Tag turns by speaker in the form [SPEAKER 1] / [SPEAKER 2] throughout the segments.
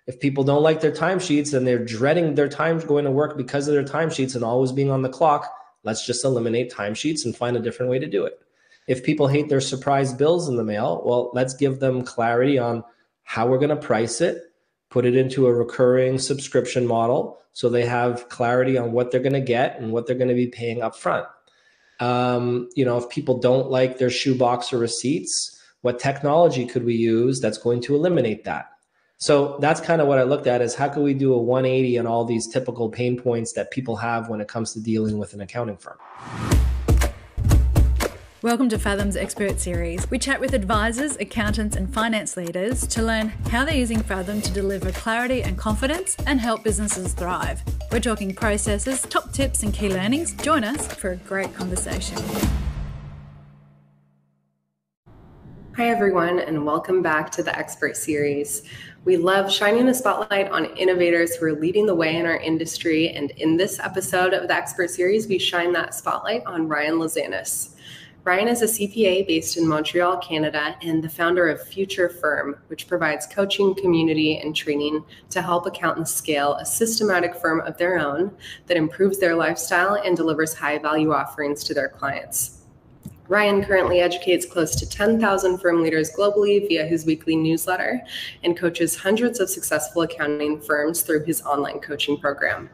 [SPEAKER 1] If people don't like their timesheets and they're dreading their time going to work because of their timesheets and always being on the clock, let's just eliminate timesheets and find a different way to do it. If people hate their surprise bills in the mail, well, let's give them clarity on how we're going to price it, put it into a recurring subscription model so they have clarity on what they're going to get and what they're going to be paying up front. If people don't like their shoebox or receipts, what technology could we use that's going to eliminate that? So that's kind of what I looked at, is how can we do a 180 on all these typical pain points that people have when it comes to dealing with an accounting firm.
[SPEAKER 2] Welcome to Fathom's Expert Series. We chat with advisors, accountants, and finance leaders to learn how they're using Fathom to deliver clarity and confidence and help businesses thrive. We're talking processes, top tips, and key learnings. Join us for a great conversation.
[SPEAKER 3] Hi everyone, and welcome back to the Expert Series. We love shining a spotlight on innovators who are leading the way in our industry, and in this episode of the Expert Series, we shine that spotlight on Ryan Lazanis. Ryan is a CPA based in Montreal, Canada, and the founder of Future Firm, which provides coaching, community, and training to help accountants scale a systematic firm of their own that improves their lifestyle and delivers high-value offerings to their clients. Ryan currently educates close to 10,000 firm leaders globally via his weekly newsletter and coaches hundreds of successful accounting firms through his online coaching program.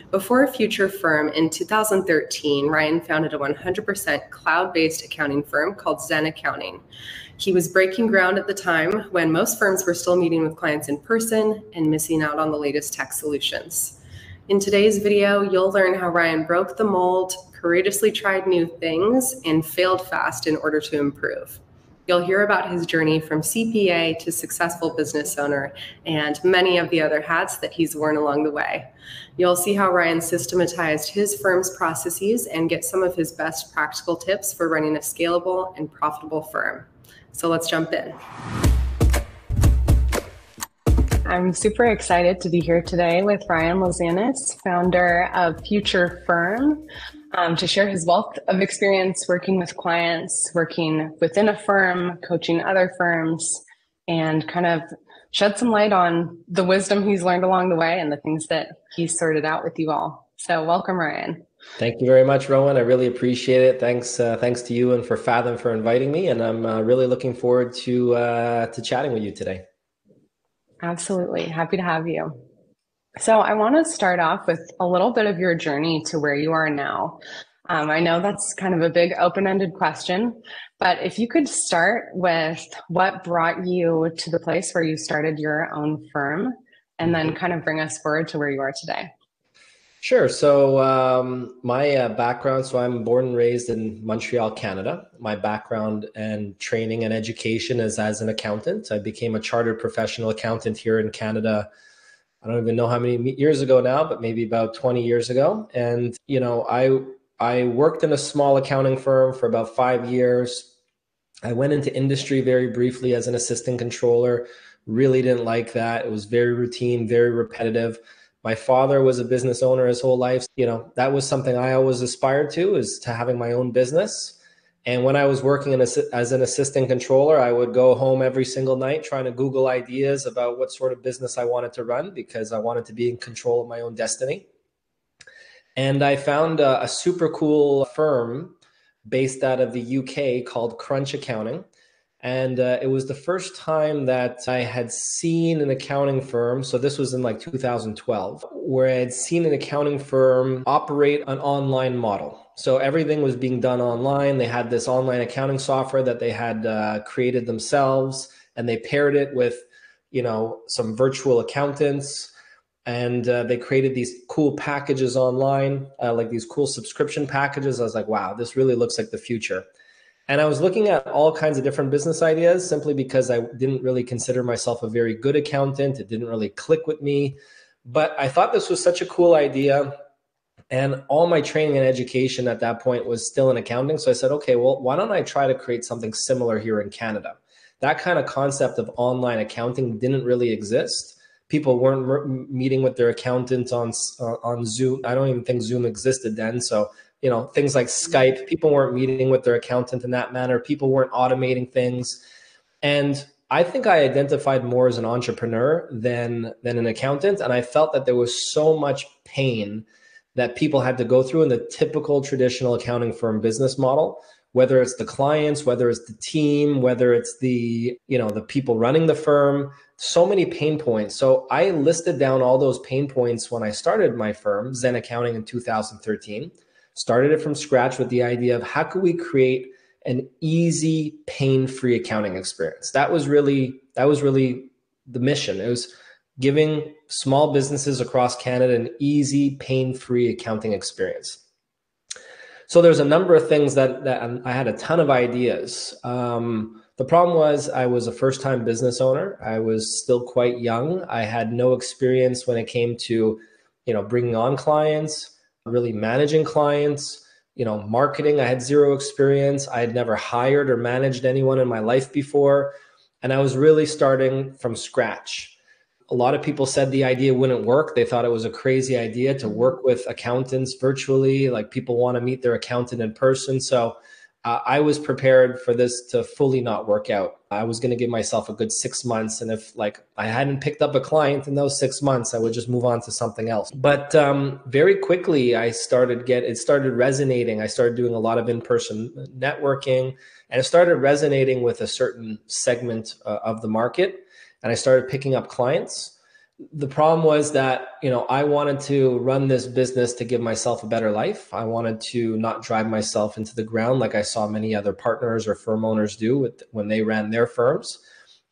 [SPEAKER 3] Before Future Firm in 2013, Ryan founded a 100% cloud-based accounting firm called Zen Accounting. He was breaking ground at the time when most firms were still meeting with clients in person and missing out on the latest tech solutions. In today's video, you'll learn how Ryan broke the mold, courageously tried new things, and failed fast in order to improve. You'll hear about his journey from CPA to successful business owner and many of the other hats that he's worn along the way. You'll see how Ryan systematized his firm's processes and get some of his best practical tips for running a scalable and profitable firm. So let's jump in. I'm super excited to be here today with Ryan Lazanis, founder of Future Firm, to share his wealth of experience working with clients, working within a firm, coaching other firms, and kind of shed some light on the wisdom he's learned along the way and the things that he's sorted out with you all. So welcome, Ryan.
[SPEAKER 1] Thank you very much, Rowan. I really appreciate it. Thanks to you and for Fathom for inviting me. And I'm really looking forward to chatting with you today.
[SPEAKER 3] Absolutely. Happy to have you. So I want to start off with a little bit of your journey to where you are now. I know that's kind of a big open-ended question, but if you could start with what brought you to the place where you started your own firm and then kind of bring us forward to where you are today.
[SPEAKER 1] Sure. So my background, so I'm born and raised in Montreal, Canada. My background and training and education is as an accountant. I became a chartered professional accountant here in Canada. I don't even know how many years ago now, but maybe about 20 years ago. And, I worked in a small accounting firm for about 5 years. I went into industry very briefly as an assistant controller. Really didn't like that. It was very routine, very repetitive. My father was a business owner his whole life. That was something I always aspired to, is to having my own business. And when I was working as an assistant controller, I would go home every single night trying to Google ideas about what sort of business I wanted to run, because I wanted to be in control of my own destiny. And I found a super cool firm based out of the UK called Crunch Accounting. And it was the first time that I had seen an accounting firm. So this was in like 2012, where I had seen an accounting firm operate an online model. So everything was being done online. They had this online accounting software that they had created themselves, and they paired it with, some virtual accountants. And they created these cool packages online, like these cool subscription packages. I was like, wow, this really looks like the future. And I was looking at all kinds of different business ideas simply because I didn't really consider myself a very good accountant. It didn't really click with me. But I thought this was such a cool idea. And all my training and education at that point was still in accounting. So I said, okay, well, why don't I try to create something similar here in Canada? That kind of concept of online accounting didn't really exist. People weren't meeting with their accountant on Zoom. I don't even think Zoom existed then. So, things like Skype, people weren't meeting with their accountant in that manner. People weren't automating things. And I think I identified more as an entrepreneur than an accountant. And I felt that there was so much pain that people had to go through in the typical traditional accounting firm business model, whether it's the clients, whether it's the team, whether it's the, the people running the firm, so many pain points. So I listed down all those pain points when I started my firm, Zen Accounting, in 2013. Started it from scratch with the idea of how could we create an easy, pain-free accounting experience. That was really the mission. It was giving small businesses across Canada an easy, pain-free accounting experience. So there's a number of things that I had a ton of ideas. The problem was I was a first-time business owner. I was still quite young. I had no experience when it came to, bringing on clients, really managing clients, marketing. I had zero experience. I had never hired or managed anyone in my life before. And I was really starting from scratch. A lot of people said the idea wouldn't work. They thought it was a crazy idea to work with accountants virtually. Like, people want to meet their accountant in person. So I was prepared for this to fully not work out. I was going to give myself a good 6 months. And if I hadn't picked up a client in those 6 months, I would just move on to something else. But very quickly, it started resonating. I started doing a lot of in-person networking, and it started resonating with a certain segment of the market. And I started picking up clients. The problem was that, I wanted to run this business to give myself a better life. I wanted to not drive myself into the ground like I saw many other partners or firm owners do when they ran their firms.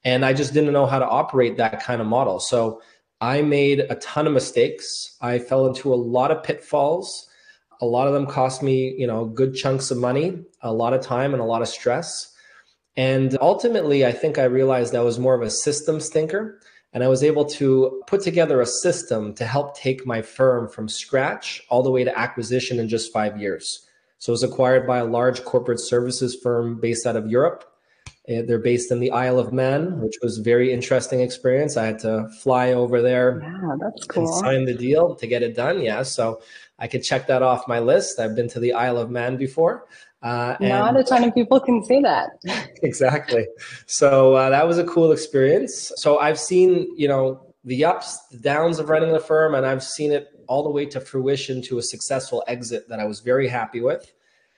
[SPEAKER 1] And I just didn't know how to operate that kind of model. So I made a ton of mistakes. I fell into a lot of pitfalls. A lot of them cost me, good chunks of money, a lot of time, and a lot of stress. And ultimately, I think I realized I was more of a systems thinker. And I was able to put together a system to help take my firm from scratch all the way to acquisition in just 5 years. So it was acquired by a large corporate services firm based out of Europe. They're based in the Isle of Man, which was a very interesting experience. I had to fly over there.
[SPEAKER 3] Yeah, that's cool.
[SPEAKER 1] And sign the deal to get it done. Yeah, so I could check that off my list. I've been to the Isle of Man before.
[SPEAKER 3] Not a ton of people can say that.
[SPEAKER 1] Exactly. So that was a cool experience. So I've seen, the ups, the downs of running the firm, and I've seen it all the way to fruition to a successful exit that I was very happy with.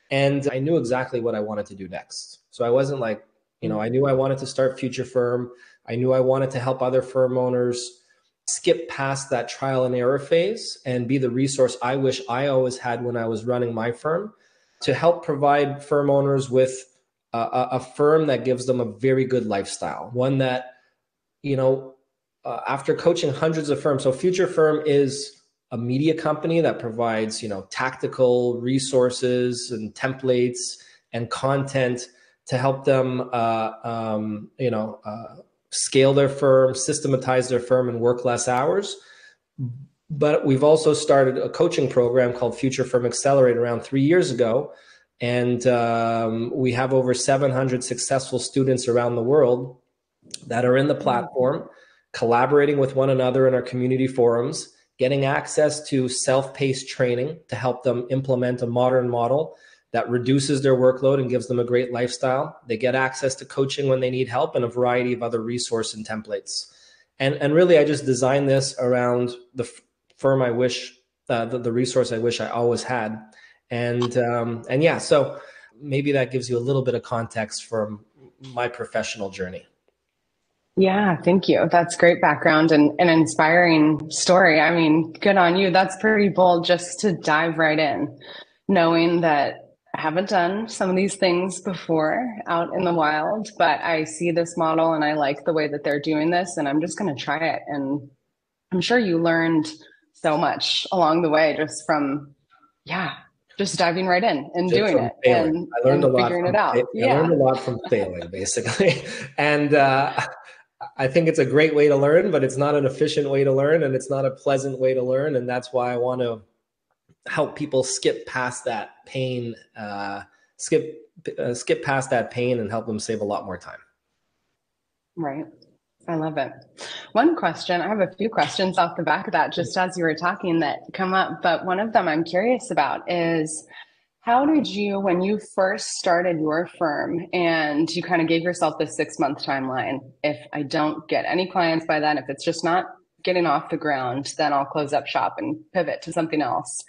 [SPEAKER 1] And I knew exactly what I wanted to do next. So I wasn't like, I knew I wanted to start Future Firm. I knew I wanted to help other firm owners skip past that trial and error phase and be the resource I wish I always had when I was running my firm, to help provide firm owners with a firm that gives them a very good lifestyle. One that, after coaching hundreds of firms, so Future Firm is a media company that provides, tactical resources and templates and content to help them, scale their firm, systematize their firm, and work less hours. But we've also started a coaching program called Future Firm Accelerate around 3 years ago. And we have over 700 successful students around the world that are in the platform, collaborating with one another in our community forums, getting access to self-paced training to help them implement a modern model that reduces their workload and gives them a great lifestyle. They get access to coaching when they need help, and a variety of other resources and templates. And really, I just designed this around the firm I wish, the resource I wish I always had. And yeah, so maybe that gives you a little bit of context from my professional journey.
[SPEAKER 3] Yeah, thank you. That's great background and an inspiring story. I mean, good on you. That's pretty bold just to dive right in, knowing that I haven't done some of these things before out in the wild, but I see this model and I like the way that they're doing this, and I'm just going to try it. And I'm sure you learned so much along the way just from, just diving right in and doing it and
[SPEAKER 1] I learned a lot
[SPEAKER 3] figuring it out.
[SPEAKER 1] I learned a lot from failing, basically. And I think it's a great way to learn, but it's not an efficient way to learn, and it's not a pleasant way to learn. And that's why I want to help people skip past that pain, skip past that pain and help them save a lot more time.
[SPEAKER 3] Right. I love it. One question, I have a few questions off the back of that, just as you were talking, that come up, but one of them I'm curious about is, How did you, when you first started your firm and you kind of gave yourself this 6 month timeline, if I don't get any clients by then, if it's just not getting off the ground, then I'll close up shop and pivot to something else.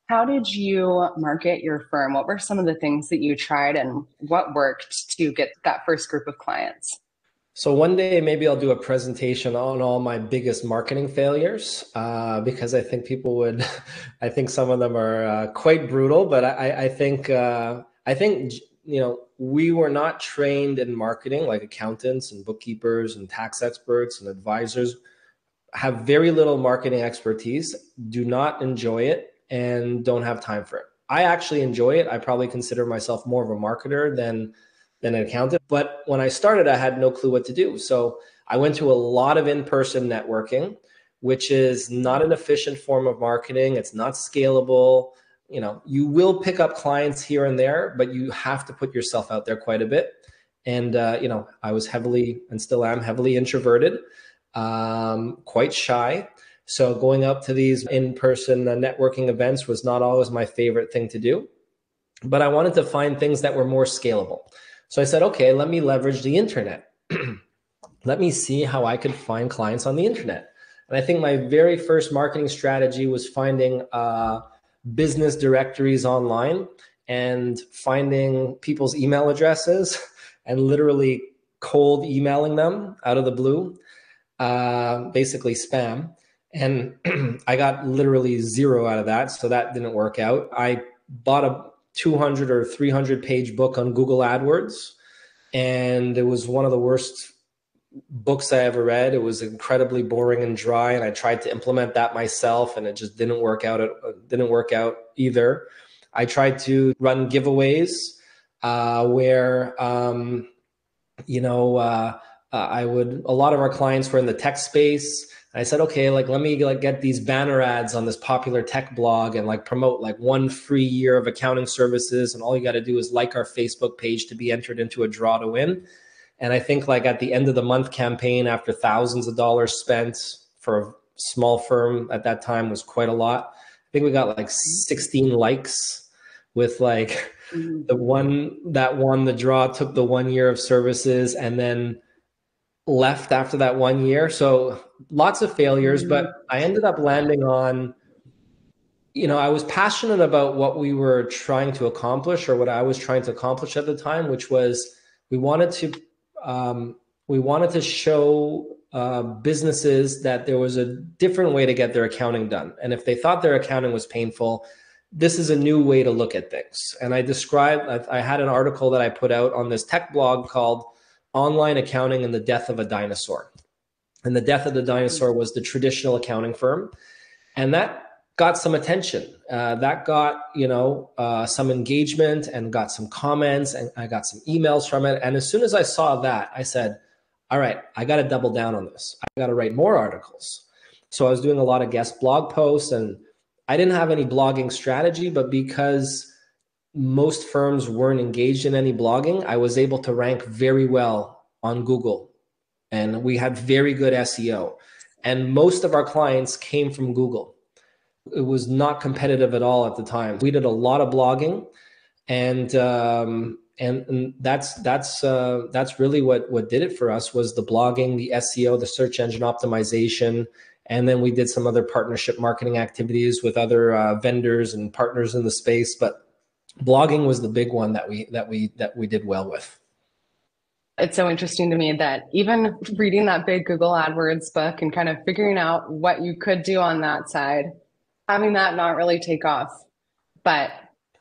[SPEAKER 3] How did you market your firm? What were some of the things that you tried and what worked to get that first group of clients?
[SPEAKER 1] So one day maybe I'll do a presentation on all my biggest marketing failures because I think people would, I think some of them are quite brutal, but I think, we were not trained in marketing like accountants and bookkeepers and tax experts and advisors have very little marketing expertise, do not enjoy it, and don't have time for it. I actually enjoy it. I probably consider myself more of a marketer than an accountant. But when I started, I had no clue what to do. So I went to a lot of in-person networking, which is not an efficient form of marketing. It's not scalable. You will pick up clients here and there, but you have to put yourself out there quite a bit. And, I was heavily, and still am heavily introverted, quite shy. So going up to these in-person networking events was not always my favorite thing to do. But I wanted to find things that were more scalable. So I said, okay, let me leverage the internet. Let me see how I could find clients on the internet. And I think my very first marketing strategy was finding business directories online and finding people's email addresses and literally cold emailing them out of the blue, basically spam. And I got literally zero out of that. So that didn't work out. I bought a 200 or 300 page book on Google AdWords. And it was one of the worst books I ever read. It was incredibly boring and dry. And I tried to implement that myself and it just didn't work out. It didn't work out either. I tried to run giveaways where, a lot of our clients were in the tech space. I said, okay, let me get these banner ads on this popular tech blog and promote 1 free year of accounting services. And all you got to do is like our Facebook page to be entered into a draw to win. And I think at the end of the month campaign, after thousands of dollars spent for a small firm at that time was quite a lot. I think we got 16 likes with the one that won the draw took the 1 year of services and then left after that 1 year. So lots of failures, but I ended up landing on, I was passionate about what we were trying to accomplish or what I was trying to accomplish at the time, which was we wanted to show businesses that there was a different way to get their accounting done. And if they thought their accounting was painful, this is a new way to look at things. And I had an article that I put out on this tech blog called Online Accounting and the Death of a Dinosaur. And the death of the dinosaur was the traditional accounting firm. And that got some attention. That got, some engagement and got some comments and I got some emails from it. And as soon as I saw that, I said, all right, I got to double down on this. I got to write more articles. So I was doing a lot of guest blog posts and I didn't have any blogging strategy, but because most firms weren't engaged in any blogging, I was able to rank very well on Google and we had very good SEO. And most of our clients came from Google. It was not competitive at all at the time. We did a lot of blogging and that's really what did it for us was the blogging, the SEO, the search engine optimization. And then we did some other partnership marketing activities with other vendors and partners in the space. But blogging was the big one that we did well with.
[SPEAKER 3] It's so interesting to me that even reading that big Google AdWords book and kind of figuring out what you could do on that side, having that not really take off, but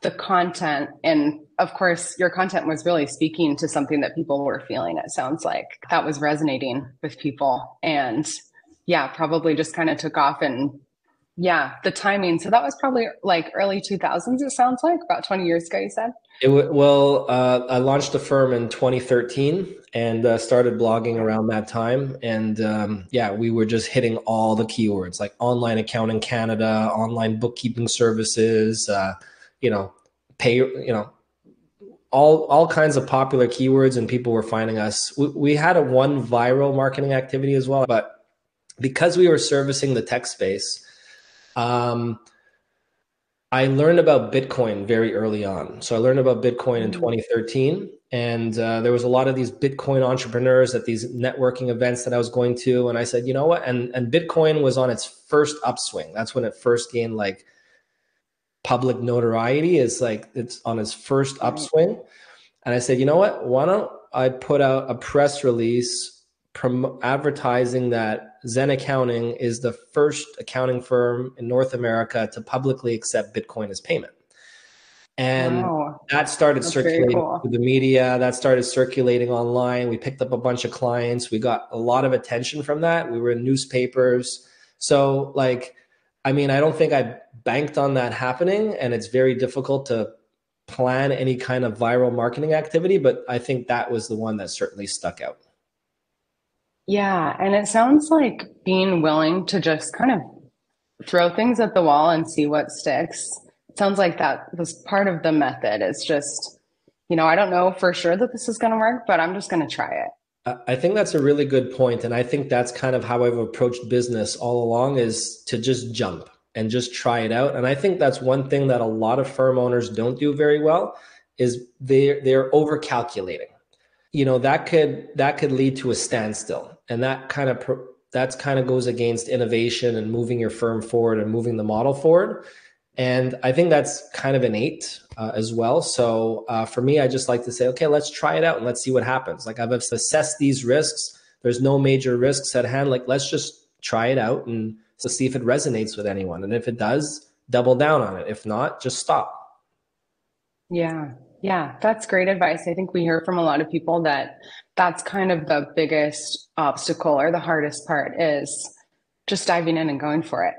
[SPEAKER 3] the content, and of course, your content was really speaking to something that people were feeling. It sounds like that was resonating with people, and probably just kind of took off. And the timing. So that was probably early 2000s. It sounds like about 20 years ago. You said.
[SPEAKER 1] I launched the firm in 2013 and started blogging around that time. And we were just hitting all the keywords online accounting Canada, online bookkeeping services, all kinds of popular keywords, and people were finding us. We had one viral marketing activity as well, but because we were servicing the tech space, I learned about Bitcoin very early on. So I learned about Bitcoin in 2013. And there was a lot of these Bitcoin entrepreneurs at these networking events that I was going to. And I said, you know what? And Bitcoin was on its first upswing. That's when it first gained like public notoriety, is like it's on its first upswing. And I said, you know what? Why don't I put out a press release advertising that Zen Accounting is the first accounting firm in North America to publicly accept Bitcoin as payment. And that started circulating through the media. That started circulating online. We picked up a bunch of clients. We got a lot of attention from that. We were in newspapers. So like, I mean, I don't think I banked on that happening, and it's very difficult to plan any kind of viral marketing activity, but I think that was the one that certainly stuck out.
[SPEAKER 3] Yeah, and it sounds like being willing to just kind of throw things at the wall and see what sticks. It sounds like that was part of the method. It's just, I don't know for sure that this is going to work, but I'm just going to try it.
[SPEAKER 1] I think that's a really good point. And I think that's kind of how I've approached business all along, is to just jump and just try it out. And I think that's one thing that a lot of firm owners don't do very well, is they're over calculating. That could lead to a standstill. And that kind of goes against innovation and moving your firm forward and moving the model forward. And I think that's kind of innate as well. So for me, I just like to say, okay, let's try it out and let's see what happens. Like, I've assessed these risks. There's no major risks at hand. Like, let's just try it out and to see if it resonates with anyone. And if it does, double down on it. If not, just stop.
[SPEAKER 3] Yeah. Yeah, that's great advice. I think we hear from a lot of people that that's kind of the biggest obstacle, or the hardest part, is just diving in and going for it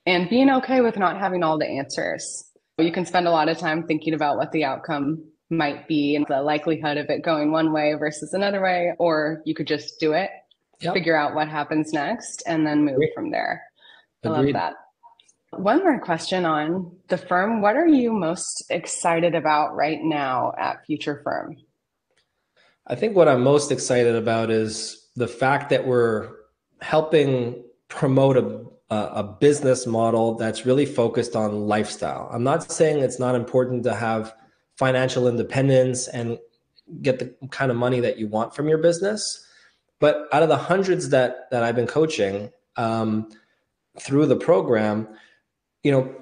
[SPEAKER 3] and being okay with not having all the answers. You can spend a lot of time thinking about what the outcome might be and the likelihood of it going one way versus another way, or you could just do it, figure out what happens next, and then move from there. I love that. One more question on the firm. What are you most excited about right now at Future Firm?
[SPEAKER 1] I think what I'm most excited about is the fact that we're helping promote a business model that's really focused on lifestyle. I'm not saying it's not important to have financial independence and get the kind of money that you want from your business, but out of the hundreds that I've been coaching through the program,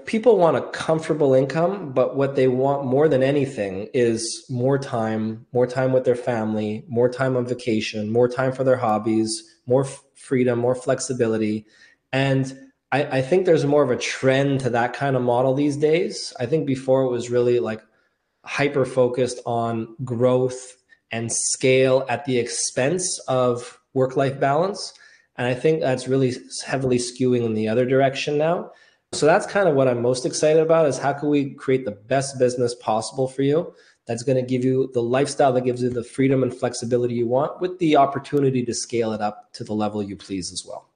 [SPEAKER 1] people want a comfortable income, but what they want more than anything is more time with their family, more time on vacation, more time for their hobbies, more freedom, more flexibility. And I think there's more of a trend to that kind of model these days. I think before it was really like hyper focused on growth and scale at the expense of work-life balance. And I think that's really heavily skewing in the other direction now. So that's kind of what I'm most excited about, is how can we create the best business possible for you that's going to give you the lifestyle that gives you the freedom and flexibility you want, with the opportunity to scale it up to the level you please as well.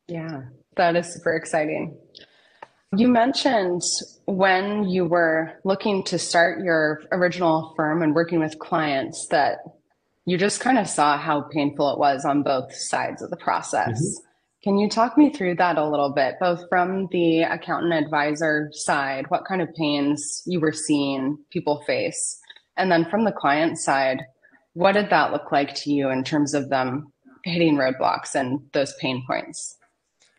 [SPEAKER 3] Yeah, that is super exciting. You mentioned when you were looking to start your original firm and working with clients that you just kind of saw how painful it was on both sides of the process. Mm-hmm. Can you talk me through that a little bit, both from the accountant advisor side, what kind of pains you were seeing people face, and then from the client side, what did that look like to you in terms of them hitting roadblocks and those pain points?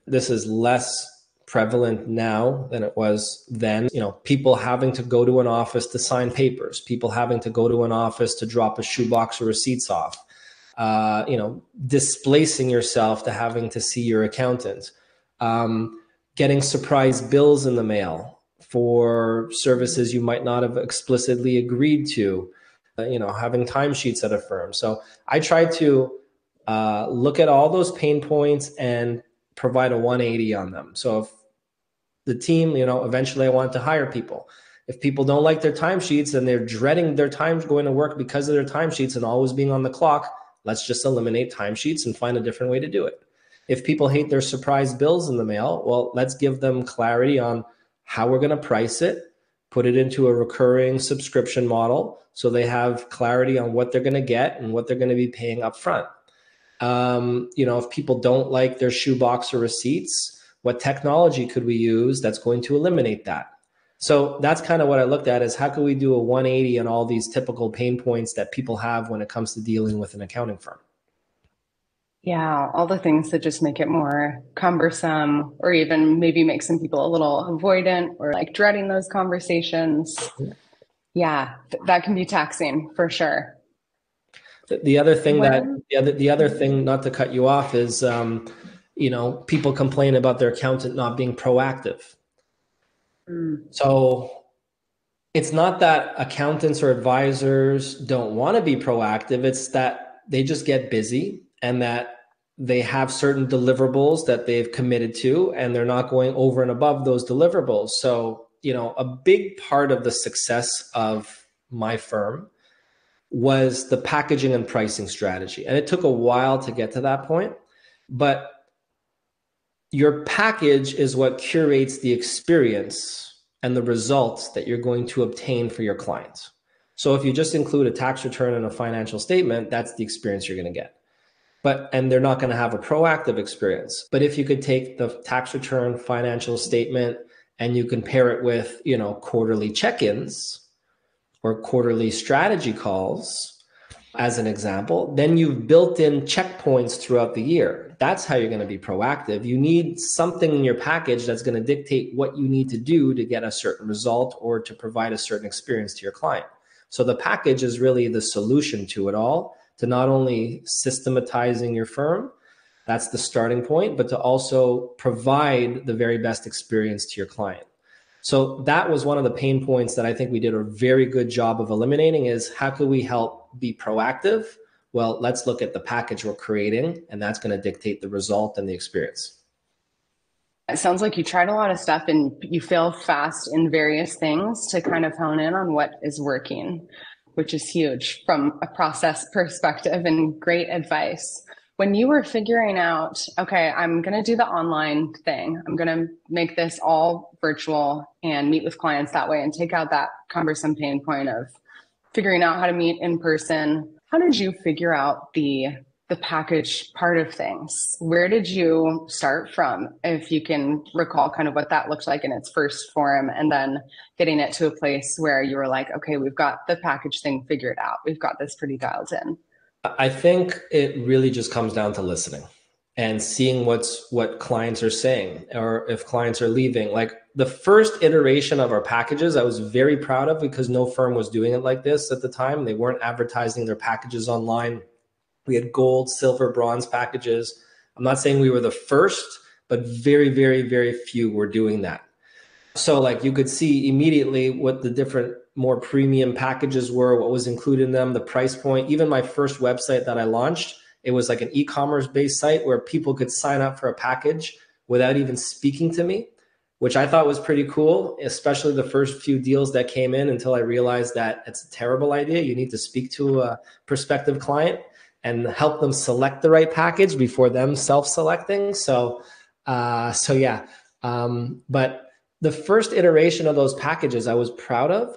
[SPEAKER 1] This is less prevalent now than it was then. People having to go to an office to sign papers, people having to go to an office to drop a shoebox of receipts off. Displacing yourself to having to see your accountant, getting surprise bills in the mail for services you might not have explicitly agreed to, having timesheets at a firm. So I try to look at all those pain points and provide a 180 on them. So if the team, eventually I want to hire people. If people don't like their timesheets and they're dreading their time going to work because of their timesheets and always being on the clock, let's just eliminate timesheets and find a different way to do it. If people hate their surprise bills in the mail, well, let's give them clarity on how we're going to price it, put it into a recurring subscription model so they have clarity on what they're going to get and what they're going to be paying up front. If people don't like their shoebox or receipts, What technology could we use that's going to eliminate that? So that's kind of what I looked at, is how can we do a 180 on all these typical pain points that people have when it comes to dealing with an accounting firm.
[SPEAKER 3] Yeah, all the things that just make it more cumbersome, or even maybe make some people a little avoidant or like dreading those conversations. Yeah, that can be taxing for sure.
[SPEAKER 1] The other thing the other thing, not to cut you off, is people complain about their accountant not being proactive. So it's not that accountants or advisors don't want to be proactive. It's that they just get busy, and that they have certain deliverables that they've committed to, and they're not going over and above those deliverables. So, a big part of the success of my firm was the packaging and pricing strategy. And it took a while to get to that point, but your package is what curates the experience and the results that you're going to obtain for your clients. So if you just include a tax return and a financial statement, that's the experience you're going to get. And they're not going to have a proactive experience. But if you could take the tax return, financial statement, and you can pair it with, quarterly check-ins or quarterly strategy calls, as an example, then you've built in checkpoints throughout the year. That's how you're going to be proactive. You need something in your package that's going to dictate what you need to do to get a certain result or to provide a certain experience to your client. So the package is really the solution to it all, to not only systematizing your firm, that's the starting point, but to also provide the very best experience to your client. So that was one of the pain points that I think we did a very good job of eliminating, is how can we help be proactive? Well, let's look at the package we're creating, and that's going to dictate the result and the experience.
[SPEAKER 3] It sounds like you tried a lot of stuff and you fail fast in various things to kind of hone in on what is working, which is huge from a process perspective, and great advice. When you were figuring out, okay, I'm going to do the online thing, I'm going to make this all virtual and meet with clients that way and take out that cumbersome pain point of figuring out how to meet in person, how did you figure out the package part of things? Where did you start from, if you can recall kind of what that looked like in its first form, and then getting it to a place where you were like, okay, we've got the package thing figured out. We've got this pretty dialed in.
[SPEAKER 1] I think it really just comes down to listening and seeing what clients are saying, or if clients are leaving. Like the first iteration of our packages, I was very proud of, because no firm was doing it like this at the time. They weren't advertising their packages online. We had gold, silver, bronze packages. I'm not saying we were the first, but very, very, very few were doing that. So like you could see immediately what the different more premium packages were, what was included in them, the price point. Even my first website that I launched, it was like an e-commerce based site where people could sign up for a package without even speaking to me, which I thought was pretty cool, especially the first few deals that came in, until I realized that it's a terrible idea. You need to speak to a prospective client and help them select the right package before them self-selecting. But the first iteration of those packages I was proud of.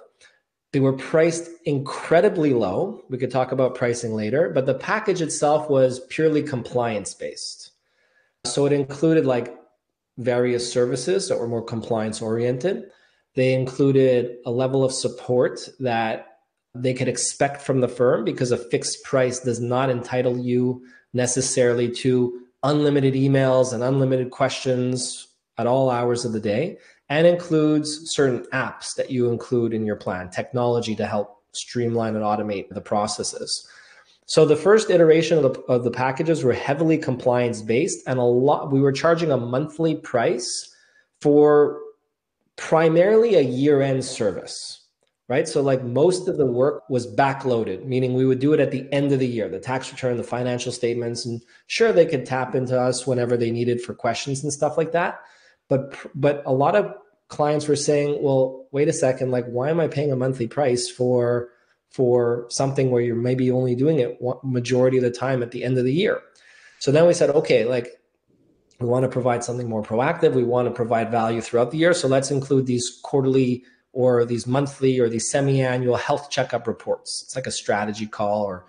[SPEAKER 1] They were priced incredibly low. We could talk about pricing later, but the package itself was purely compliance based. So it included like various services that were more compliance oriented. They included a level of support that they could expect from the firm, because a fixed price does not entitle you necessarily to unlimited emails and unlimited questions at all hours of the day, and includes certain apps that you include in your plan, technology to help streamline and automate the processes. So the first iteration of the packages were heavily compliance based, and we were charging a monthly price for primarily a year-end service, right? So like most of the work was backloaded, meaning we would do it at the end of the year, the tax return, the financial statements, and sure, they could tap into us whenever they needed for questions and stuff like that. But a lot of clients were saying, well, wait a second, like, why am I paying a monthly price for something where you're maybe only doing it majority of the time at the end of the year? So then we said, okay, like we want to provide something more proactive. We want to provide value throughout the year. So let's include these quarterly or these monthly or these semi-annual health checkup reports. It's like a strategy call or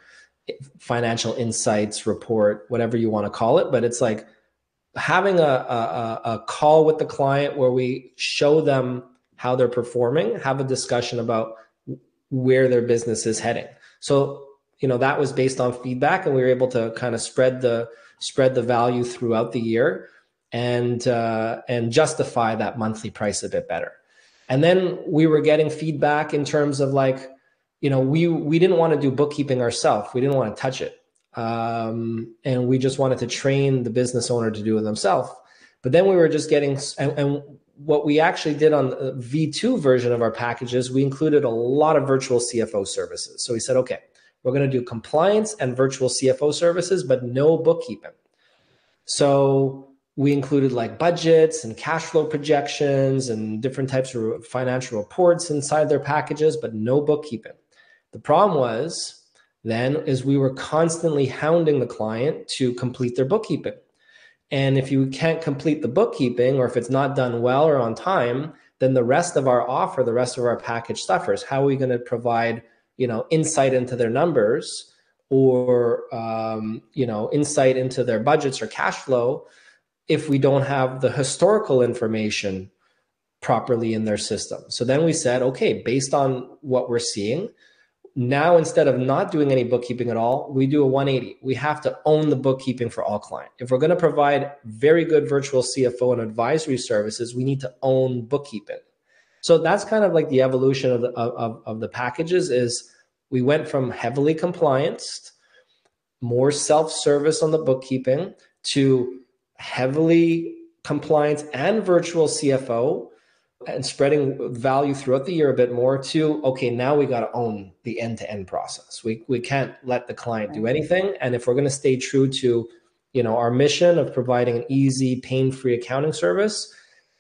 [SPEAKER 1] financial insights report, whatever you want to call it. But it's like having a call with the client where we show them how they're performing, have a discussion about where their business is heading. So, that was based on feedback, and we were able to kind of spread the value throughout the year and justify that monthly price a bit better. And then we were getting feedback in terms of like, we didn't want to do bookkeeping ourselves. We didn't want to touch it. And we just wanted to train the business owner to do it themselves. But then we were just getting, and what we actually did on the V2 version of our packages, we included a lot of virtual CFO services. So we said, okay, we're going to do compliance and virtual CFO services, but no bookkeeping. So we included like budgets and cash flow projections and different types of financial reports inside their packages, but no bookkeeping. The problem was then is we were constantly hounding the client to complete their bookkeeping. And if you can't complete the bookkeeping, or if it's not done well or on time, then the rest of our offer, the rest of our package suffers. How are we going to provide, insight into their numbers or, insight into their budgets or cash flow if we don't have the historical information properly in their system? So then we said, okay, based on what we're seeing, now instead of not doing any bookkeeping at all, we do a 180. We have to own the bookkeeping for all clients. If we're going to provide very good virtual CFO and advisory services, we need to own bookkeeping. So that's kind of like the evolution of the packages. Is we went from heavily compliance, more self-service on the bookkeeping, to heavily compliance and virtual CFO, and spreading value throughout the year a bit more, to, okay, now we got to own the end-to-end process. We can't let the client do anything. And if we're going to stay true to, our mission of providing an easy, pain-free accounting service,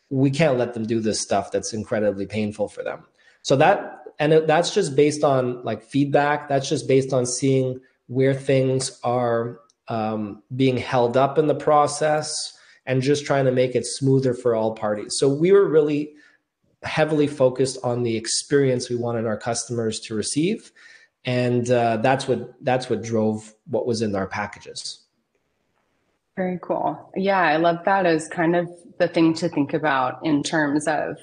[SPEAKER 1] we can't let them do this stuff that's incredibly painful for them. So that's just based on like feedback. That's just based on seeing where things are being held up in the process, and just trying to make it smoother for all parties. So we were really heavily focused on the experience we wanted our customers to receive. And that's what drove what was in our packages.
[SPEAKER 3] Very cool. Yeah, I love that as kind of the thing to think about in terms of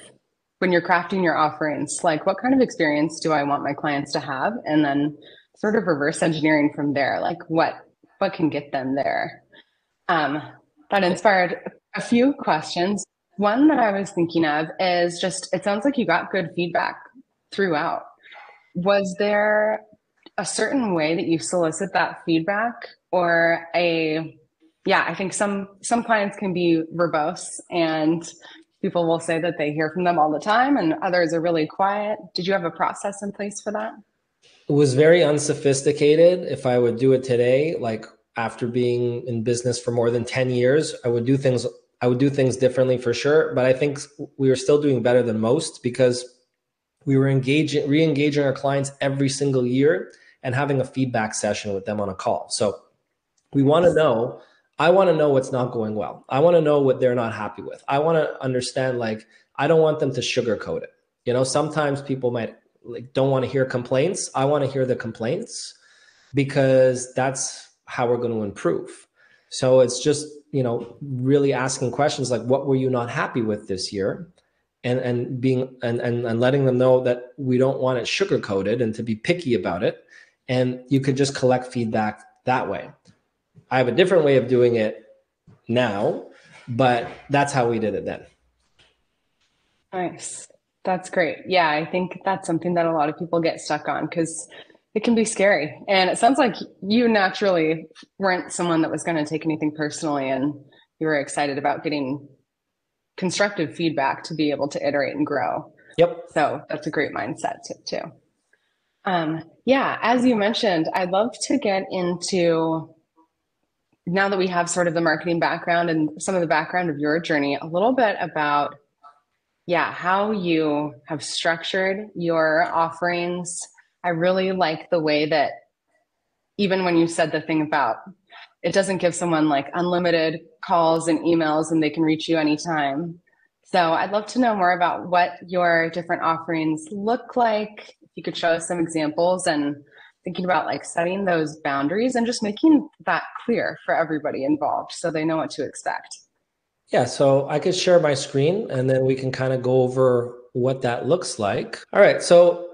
[SPEAKER 3] when you're crafting your offerings, like what kind of experience do I want my clients to have? And then sort of reverse engineering from there, like what can get them there? That inspired a few questions. One that I was thinking of is just, it sounds like you got good feedback throughout. Was there a certain way that you solicit that feedback, or I think some clients can be verbose and people will say that they hear from them all the time, and others are really quiet. Did you have a process in place for that?
[SPEAKER 1] It was very unsophisticated. If I would do it today, like after being in business for more than 10 years, I would do things differently for sure. But I think we were still doing better than most, because we were re-engaging our clients every single year and having a feedback session with them on a call. So I want to know what's not going well. I want to know what they're not happy with. I want to understand, like, I don't want them to sugarcoat it. Sometimes people might don't want to hear complaints. I want to hear the complaints, because that's how we're going to improve. So it's just, really asking questions like, what were you not happy with this year? And letting them know that we don't want it sugar-coated and to be picky about it. And you could just collect feedback that way. I have a different way of doing it now, but that's how we did it then.
[SPEAKER 3] Nice. That's great. Yeah, I think that's something that a lot of people get stuck on, because it can be scary. And it sounds like you naturally weren't someone that was going to take anything personally, and you were excited about getting constructive feedback to be able to iterate and grow.
[SPEAKER 1] Yep.
[SPEAKER 3] So that's a great mindset too. As you mentioned, I'd love to get into, now that we have sort of the marketing background and some of the background of your journey, a little bit about how you have structured your offerings. I really like the way that, even when you said the thing about it doesn't give someone like unlimited calls and emails and they can reach you anytime. So I'd love to know more about what your different offerings look like. If you could show us some examples, and thinking about like setting those boundaries and just making that clear for everybody involved so they know what to expect.
[SPEAKER 1] Yeah, so I could share my screen and then we can kind of go over what that looks like. All right, so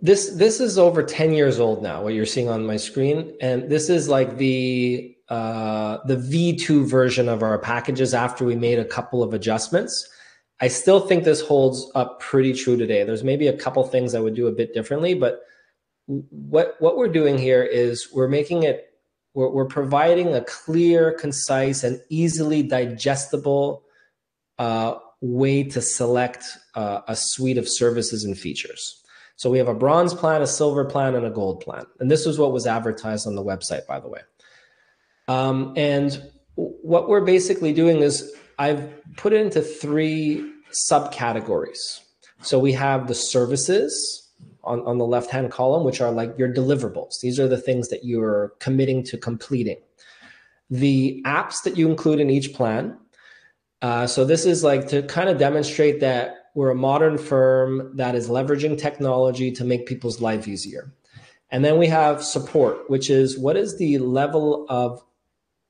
[SPEAKER 1] this is over 10 years old now, what you're seeing on my screen. And this is like the V2 version of our packages after we made a couple of adjustments. I still think this holds up pretty true today. There's maybe a couple things I would do a bit differently, but what we're doing here is we're providing a clear, concise, and easily digestible way to select a suite of services and features. So we have a bronze plan, a silver plan, and a gold plan. And this is what was advertised on the website, by the way. And what we're basically doing is I've put it into 3 subcategories. So we have the services on the left-hand column, which are like your deliverables. These are the things that you're committing to completing. The apps that you include in each plan. So this is like to kind of demonstrate that we're a modern firm that is leveraging technology to make people's life easier. And then we have support, which is what is the level of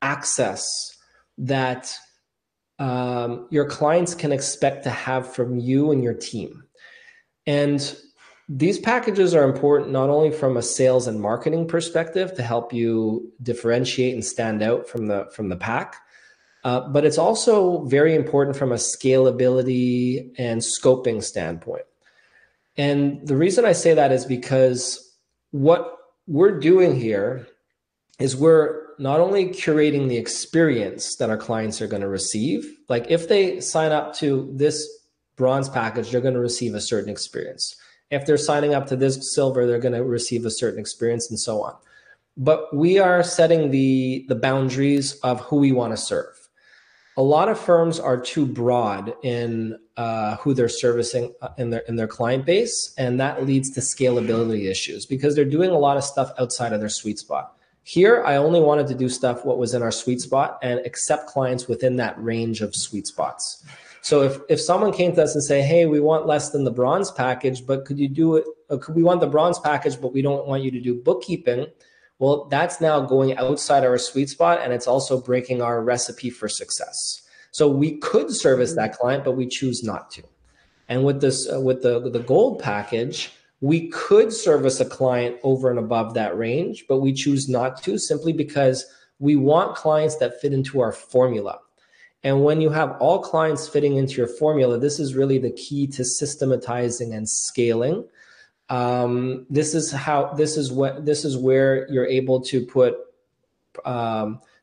[SPEAKER 1] access that your clients can expect to have from you and your team. And these packages are important not only from a sales and marketing perspective to help you differentiate and stand out from the pack, but it's also very important from a scalability and scoping standpoint. And the reason I say that is because what we're doing here is we're not only curating the experience that our clients are going to receive. Like if they sign up to this bronze package, they're going to receive a certain experience. If they're signing up to this silver, they're going to receive a certain experience and so on. But we are setting the boundaries of who we want to serve. A lot of firms are too broad in who they're servicing in their client base, and that leads to scalability issues because they're doing a lot of stuff outside of their sweet spot. Here, I only wanted to do stuff what was in our sweet spot and accept clients within that range of sweet spots. So if someone came to us and say, hey, we want less than the bronze package, but could you do it? We want the bronze package, but we don't want you to do bookkeeping. Well, that's now going outside our sweet spot, and it's also breaking our recipe for success. So we could service that client, but we choose not to. And with this, with the gold package, we could service a client over and above that range, but we choose not to simply because we want clients that fit into our formula. And when you have all clients fitting into your formula, this is really the key to systematizing and scaling. This is where you're able to put,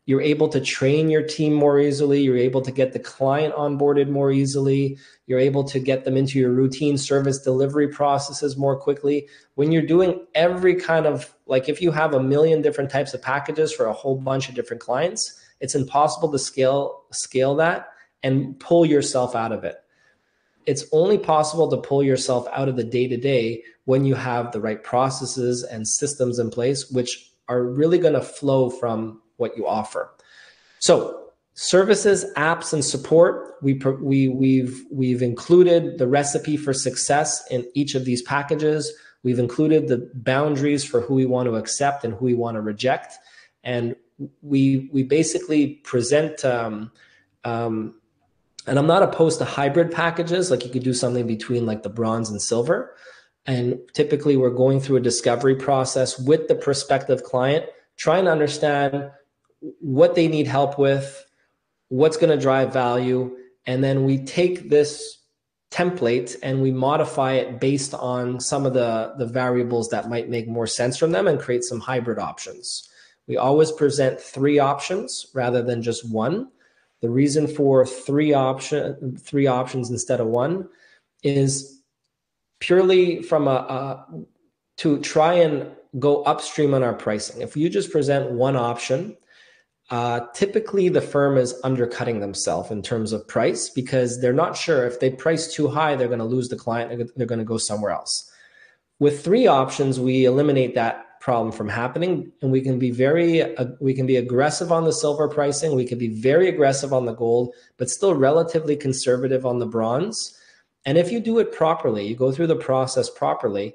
[SPEAKER 1] you're able to train your team more easily. You're able to get the client onboarded more easily. You're able to get them into your routine service delivery processes more quickly. When you're doing every kind of, like if you have a million different types of packages for a whole bunch of different clients, it's impossible to scale that and pull yourself out of it. It's only possible to pull yourself out of the day-to-day when you have the right processes and systems in place, which are really going to flow from what you offer. So services, apps, and support, we've included the recipe for success in each of these packages. We've included the boundaries for who we want to accept and who we want to reject. And we basically present, and I'm not opposed to hybrid packages, like you could do something between like the bronze and silver. And typically we're going through a discovery process with the prospective client, trying to understand what they need help with, what's going to drive value. And then we take this template and we modify it based on some of the variables that might make more sense from them and create some hybrid options. We always present 3 options rather than just 1. The reason for 3 options instead of 1 is purely from to try and go upstream on our pricing. If you just present 1 option, typically the firm is undercutting themselves in terms of price because they're not sure if they price too high, they're going to lose the client, they're going to go somewhere else. With 3 options, we eliminate that problem from happening, and we can be aggressive on the silver pricing, we can be very aggressive on the gold, but still relatively conservative on the bronze. And if you do it properly, you go through the process properly,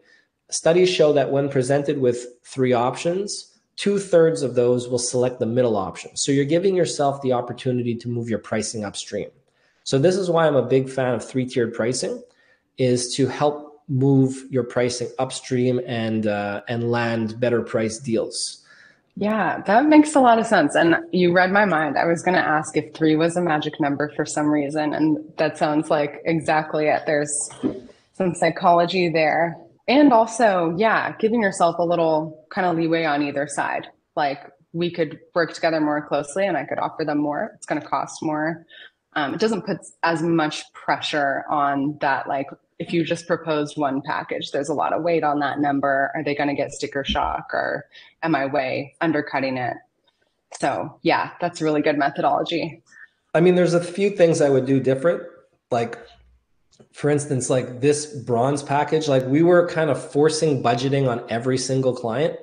[SPEAKER 1] studies show that when presented with 3 options, 2/3 of those will select the middle option. So you're giving yourself the opportunity to move your pricing upstream. So this is why I'm a big fan of 3-tiered pricing, is to help move your pricing upstream and land better price deals.
[SPEAKER 3] Yeah, that makes a lot of sense. And you read my mind. I was going to ask if 3 was a magic number for some reason. And that sounds like exactly it. There's some psychology there. And also, yeah, giving yourself a little kind of leeway on either side. Like we could work together more closely and I could offer them more. It's going to cost more. It doesn't put as much pressure on that. Like if you just proposed one package, there's a lot of weight on that number. Are they going to get sticker shock, or am I way undercutting it? So yeah, that's a really good methodology.
[SPEAKER 1] I mean, there's a few things I would do different. Like for instance, like this bronze package, like we were kind of forcing budgeting on every single client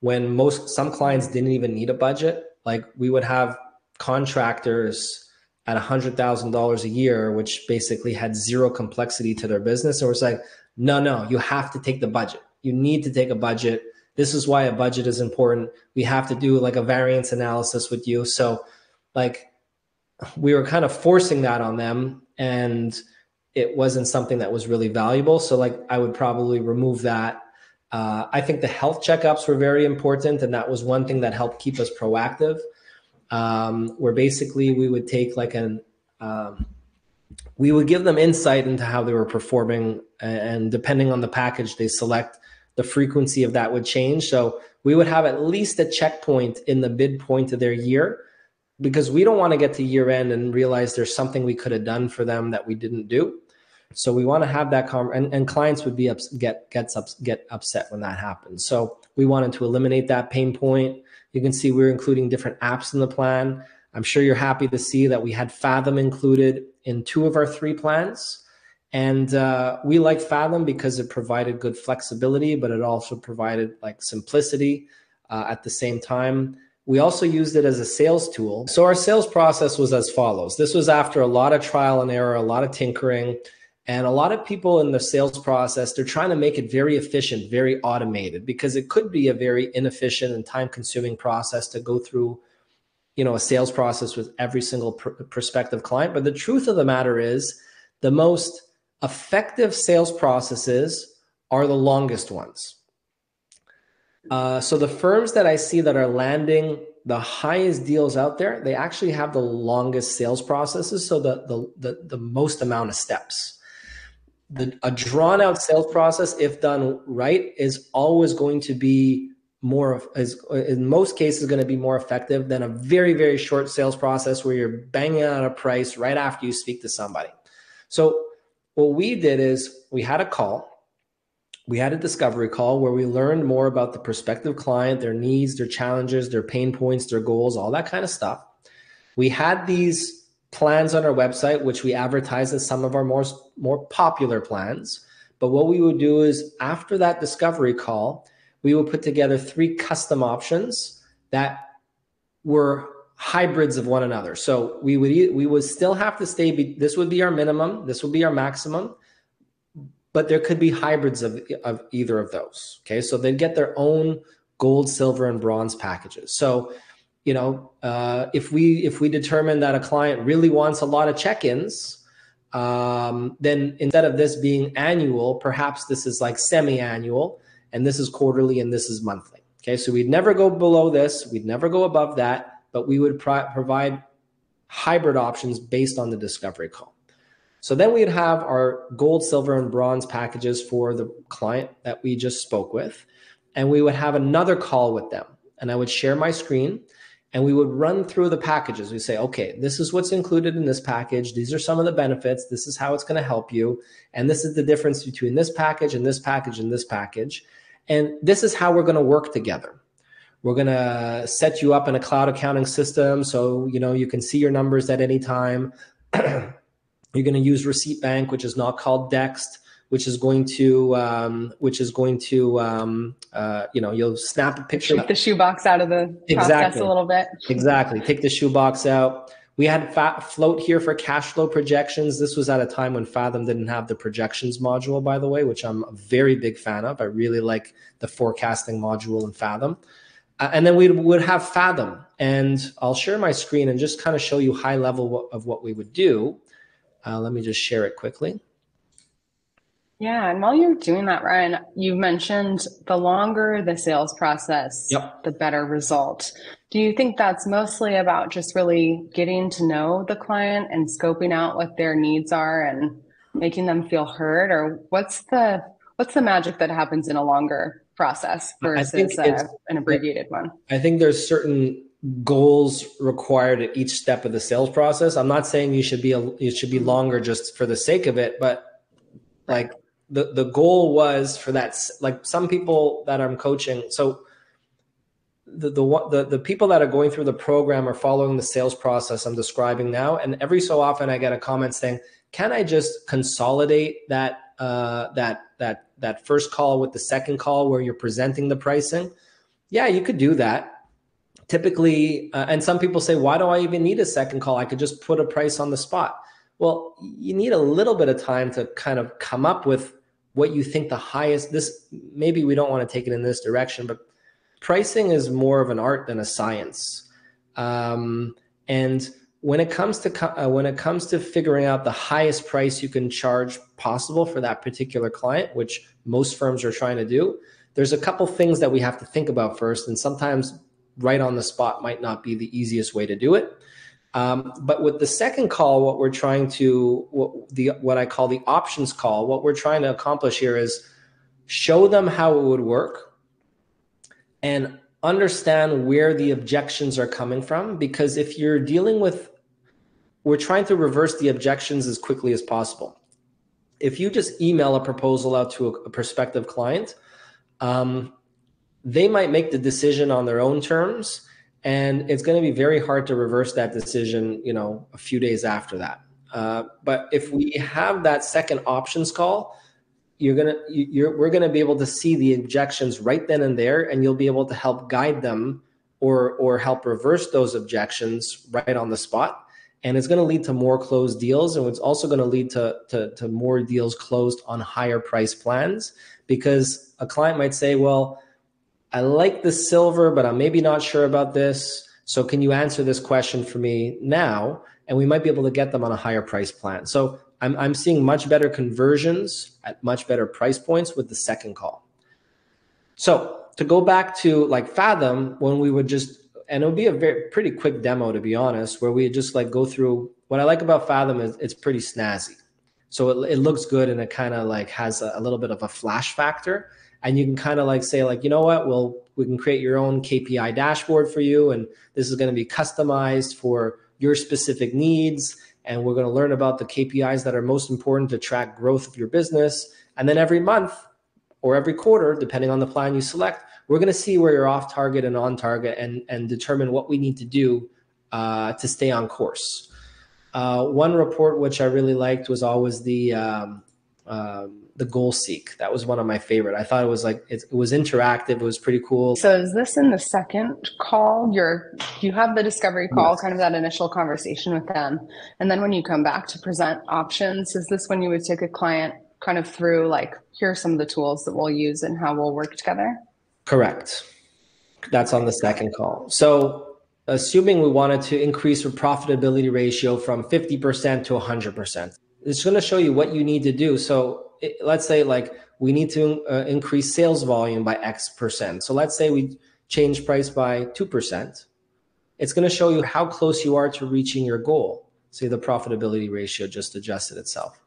[SPEAKER 1] when some clients didn't even need a budget. Like we would have contractors at $100,000 a year, which basically had zero complexity to their business. And it's like, no, you have to take the budget. You need to take a budget. This is why a budget is important. We have to do like a variance analysis with you. So like we were kind of forcing that on them, and it wasn't something that was really valuable. So like I would probably remove that. I think the health checkups were very important, and that was one thing that helped keep us proactive. Where basically we would take like we would give them insight into how they were performing, and depending on the package they select, the frequency of that would change. So we would have at least a checkpoint in the midpoint of their year, because we don't want to get to year end and realize there's something we could have done for them that we didn't do. So we want to have that and clients would be get upset when that happens. So we wanted to eliminate that pain point. You can see we're including different apps in the plan. I'm sure you're happy to see that we had Fathom included in 2 of our 3 plans. And we like Fathom because it provided good flexibility, but it also provided like simplicity at the same time. We also used it as a sales tool. So our sales process was as follows. This was after a lot of trial and error, a lot of tinkering. And a lot of people in the sales process, they're trying to make it very efficient, very automated, because it could be a very inefficient and time-consuming process to go through, a sales process with every single prospective client. But the truth of the matter is, the most effective sales processes are the longest ones. So the firms that I see that are landing the highest deals out there, they actually have the longest sales processes, so the most amount of steps. A drawn out sales process, if done right, is always going to be in most cases going to be more effective than a very, very short sales process where you're banging out a price right after you speak to somebody. So what we did is we had a call. We had a discovery call where we learned more about the prospective client, their needs, their challenges, their pain points, their goals, all that kind of stuff. We had these plans on our website, which we advertise as some of our more popular plans. But what we would do is after that discovery call, we would put together 3 custom options that were hybrids of one another. So we would still have to stay, this would be our minimum, this would be our maximum, but there could be hybrids of either of those. Okay, so they'd get their own gold, silver, and bronze packages. So if we determine that a client really wants a lot of check-ins, then instead of this being annual, perhaps this is like semi-annual, and this is quarterly, and this is monthly. Okay, so we'd never go below this, we'd never go above that, but we would provide hybrid options based on the discovery call. So then we'd have our gold, silver, and bronze packages for the client that we just spoke with, and we would have another call with them, and I would share my screen. And we would run through the packages. We say, okay, this is what's included in this package. These are some of the benefits. This is how it's going to help you. And this is the difference between this package and this package and this package. And this is how we're going to work together. We're going to set you up in a cloud accounting system so you can see your numbers at any time. You're going to use Receipt Bank, which is now called Dext, which is going to you'll snap a picture.
[SPEAKER 3] Take the shoebox out of the process a little bit.
[SPEAKER 1] Exactly. Take the shoebox out. We had Float here for cash flow projections. This was at a time when Fathom didn't have the projections module, by the way, which I'm a very big fan of. I really like the forecasting module in Fathom. And then we would have Fathom. And I'll share my screen and just kind of show you high level of what we would do. Let me just share it quickly.
[SPEAKER 3] Yeah, and while you're doing that, Ryan, you mentioned the longer the sales process, the better result. Do you think that's mostly about just really getting to know the client and scoping out what their needs are and making them feel heard? Or what's the magic that happens in a longer process versus an abbreviated one?
[SPEAKER 1] I think there's certain goals required at each step of the sales process. I'm not saying it should be longer just for the sake of it, but like the goal was for that, like some people that I'm coaching. So the people that are going through the program are following the sales process I'm describing now. And every so often I get a comment saying, can I just consolidate that first call with the second call where you're presenting the pricing? Yeah, you could do that. Typically, and some people say, why do I even need a second call? I could just put a price on the spot. Well, you need a little bit of time to kind of come up with what you think the highest, maybe we don't want to take it in this direction, but pricing is more of an art than a science. And when it comes to figuring out the highest price you can charge possible for that particular client, which most firms are trying to do, there's a couple things that we have to think about first. And sometimes right on the spot might not be the easiest way to do it. But with the second call, what we're trying to, what I call the options call, what we're trying to accomplish here is show them how it would work and understand where the objections are coming from. Because if you're dealing with, we're trying to reverse the objections as quickly as possible. If you just email a proposal out to a prospective client, they might make the decision on their own terms, and it's going to be very hard to reverse that decision, a few days after that. But if we have that second options call, we're going to be able to see the objections right then and there, and you'll be able to help guide them or help reverse those objections right on the spot. And it's going to lead to more closed deals, and it's also going to lead to more deals closed on higher price plans, because a client might say, well, I like the silver, but I'm maybe not sure about this. So can you answer this question for me now? And we might be able to get them on a higher price plan. So I'm seeing much better conversions at much better price points with the second call. So to go back to like Fathom, when we would just, and it would be a pretty quick demo, to be honest, where we just like go through, what I like about Fathom is it's pretty snazzy. So it looks good, and it kind of like has a little bit of a flash factor. And you can kind of like say like, you know what, well, we can create your own KPI dashboard for you. And this is going to be customized for your specific needs. And we're going to learn about the KPIs that are most important to track growth of your business. And then every month or every quarter, depending on the plan you select, we're going to see where you're off target and on target, and determine what we need to do to stay on course. One report which I really liked was always the goal seek. That was one of my favorite. I thought it was like, it was interactive. It was pretty cool.
[SPEAKER 3] So is this in the second call? You have the discovery call, yes, kind of that initial conversation with them. And then when you come back to present options, is this when you would take a client kind of through like, here are some of the tools that we'll use and how we'll work together?
[SPEAKER 1] Correct. That's on the second call. So assuming we wanted to increase our profitability ratio from 50% to 100%, it's going to show you what you need to do. So let's say like we need to increase sales volume by X%. So let's say we change price by 2%. It's going to show you how close you are to reaching your goal. Say the profitability ratio just adjusted itself.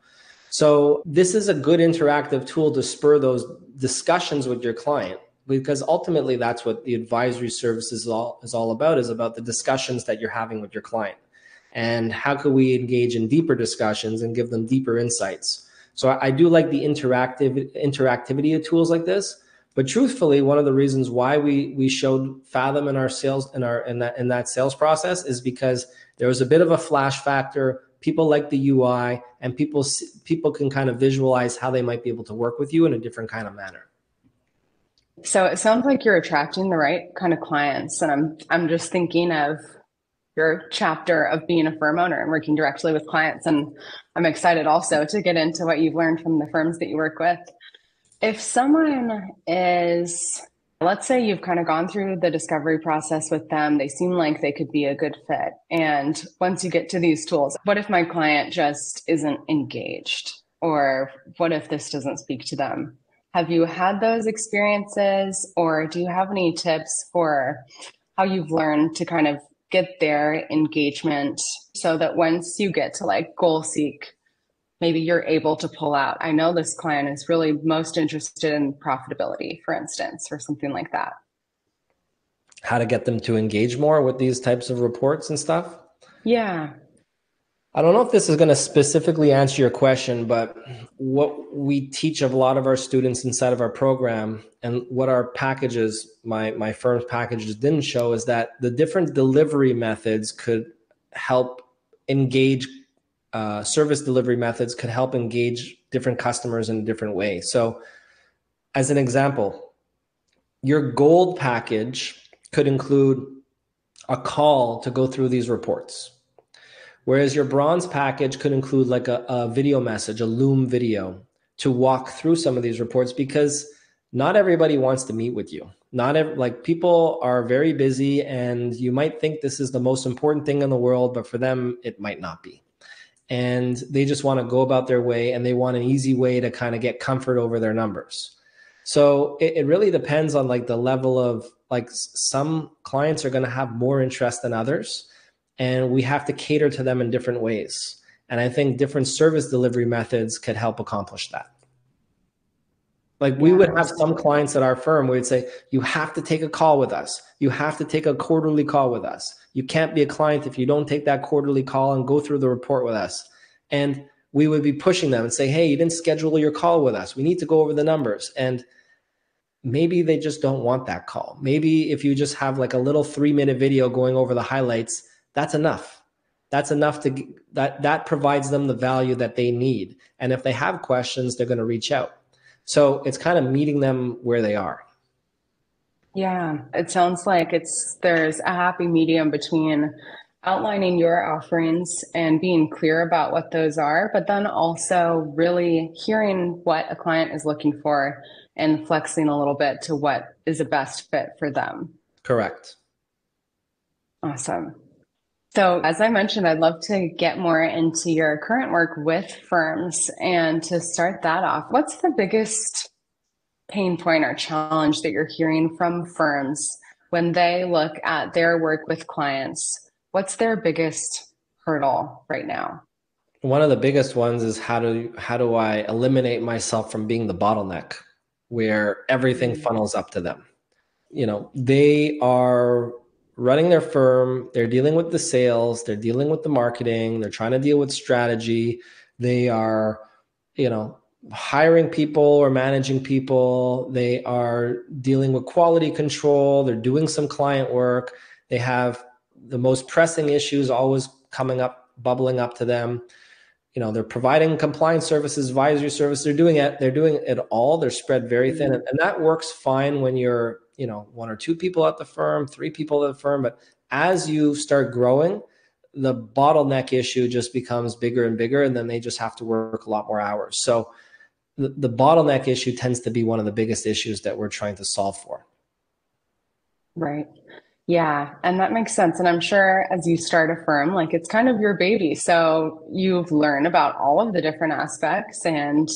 [SPEAKER 1] So this is a good interactive tool to spur those discussions with your client, because ultimately that's what the advisory service is all about, is about the discussions that you're having with your client. And how could we engage in deeper discussions and give them deeper insights? So I do like the interactivity of tools like this. But truthfully, one of the reasons why we showed Fathom in our sales in that sales process is because there was a bit of a flash factor. People like the UI, and people can kind of visualize how they might be able to work with you in a different kind of manner.
[SPEAKER 3] So it sounds like you're attracting the right kind of clients, and I'm just thinking of your chapter of being a firm owner and working directly with clients. And I'm excited also to get into what you've learned from the firms that you work with. If someone is Let's say you've kind of gone through the discovery process with them. They seem like they could be a good fit. And once you get to these tools, what if my client just isn't engaged? Or what if this doesn't speak to them? Have you had those experiences, or do you have any tips for how you've learned to kind of get their engagement so that once you get to like goal seek, maybe you're able to pull out, I know this client is really most interested in profitability, for instance, or something like that?
[SPEAKER 1] How to get them to engage more with these types of reports and stuff?
[SPEAKER 3] Yeah.
[SPEAKER 1] I don't know if this is going to specifically answer your question, but what we teach of a lot of our students inside of our program and what our packages, my firm's packages didn't show, is that the different delivery methods could help engage, service delivery methods could help engage different customers in a different way. So as an example, your gold package could include a call to go through these reports. Whereas your bronze package could include like a video message, a Loom video to walk through some of these reports, because not everybody wants to meet with you. Like people are very busy, and you might think this is the most important thing in the world, but for them, it might not be. And they just want to go about their way, and they want an easy way to kind of get comfort over their numbers. So it really depends on like the level of, like, some clients are going to have more interest than others, and we have to cater to them in different ways. And I think different service delivery methods could help accomplish that. Like we would have some clients at our firm where we'd say, you have to take a call with us. You have to take a quarterly call with us. You can't be a client if you don't take that quarterly call and go through the report with us. And we would be pushing them and say, hey, you didn't schedule your call with us. We need to go over the numbers. And maybe they just don't want that call. Maybe if you just have like a little 3-minute video going over the highlights, that's enough. That's enough that provides them the value that they need. And if they have questions, they're going to reach out. So it's kind of meeting them where they are.
[SPEAKER 3] Yeah, it sounds like there's a happy medium between outlining your offerings and being clear about what those are, but then also really hearing what a client is looking for and flexing a little bit to what is a best fit for them.
[SPEAKER 1] Correct.
[SPEAKER 3] Awesome. So as I mentioned, I'd love to get more into your current work with firms. And to start that off, what's the biggest pain point or challenge that you're hearing from firms when they look at their work with clients? What's their biggest hurdle right now?
[SPEAKER 1] One of the biggest ones is how do I eliminate myself from being the bottleneck where everything funnels up to them? You know, they are running their firm, they're dealing with the sales, they're dealing with the marketing, they're trying to deal with strategy, they are, hiring people or managing people, they are dealing with quality control, they're doing some client work, they have the most pressing issues always bubbling up to them. They're providing compliance services, advisory service, they're doing it all, they're spread very thin. And that works fine when you're 1 or 2 people at the firm, 3 people at the firm. But as you start growing, the bottleneck issue just becomes bigger and bigger, and then they just have to work a lot more hours. So the bottleneck issue tends to be one of the biggest issues that we're trying to solve for.
[SPEAKER 3] Right. Yeah. And that makes sense. And I'm sure as you start a firm, like it's kind of your baby. So you've learned about all of the different aspects, and